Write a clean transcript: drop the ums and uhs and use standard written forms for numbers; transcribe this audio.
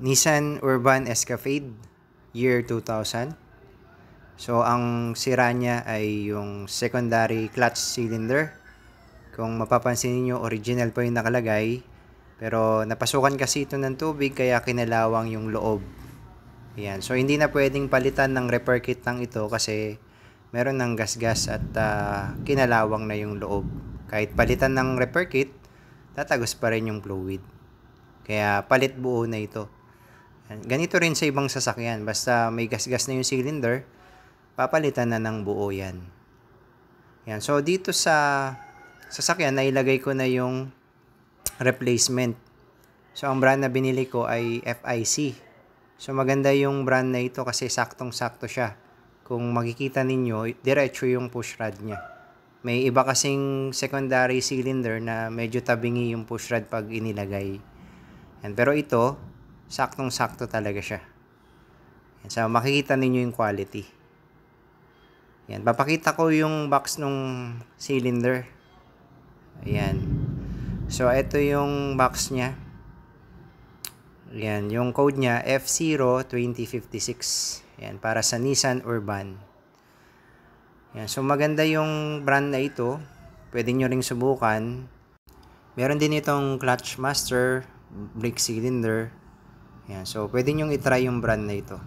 Nissan Urban Escafade, year 2000. So, ang sira niya ay yung secondary clutch cylinder. Kung mapapansin niyo, original po yung nakalagay. Pero napasukan kasi ito ng tubig kaya kinalawang yung loob. Ayan. So, hindi na pwedeng palitan ng repair kit ng ito kasi meron ng gasgas at kinalawang na yung loob. Kahit palitan ng repair kit, tatagos pa rin yung fluid. Kaya palit buo na ito. Ganito rin sa ibang sasakyan. Basta may gasgas na yung cylinder, papalitan na ng buo yan. Yan. So, dito sa sasakyan, nailagay ko na yung replacement. So, ang brand na binili ko ay FIC. So, maganda yung brand na ito kasi saktong-sakto siya. Kung makikita ninyo, diretso yung push rod niya. May iba kasing secondary cylinder na medyo tabingi yung push rod pag inilagay. Yan. Pero ito, saktong-sakto talaga siya. Yan. So, makikita ninyo yung quality. Yan. Papakita ko yung box nung cylinder. Ayan. So, ito yung box niya. Yan. Yung code niya, F02056. Yan. Para sa Nissan Urban. Yan. So, maganda yung brand na ito. Pwede nyo ring subukan. Meron din itong clutch master, brake cylinder. Yan. So, pwede nyo i-try yung brand na ito.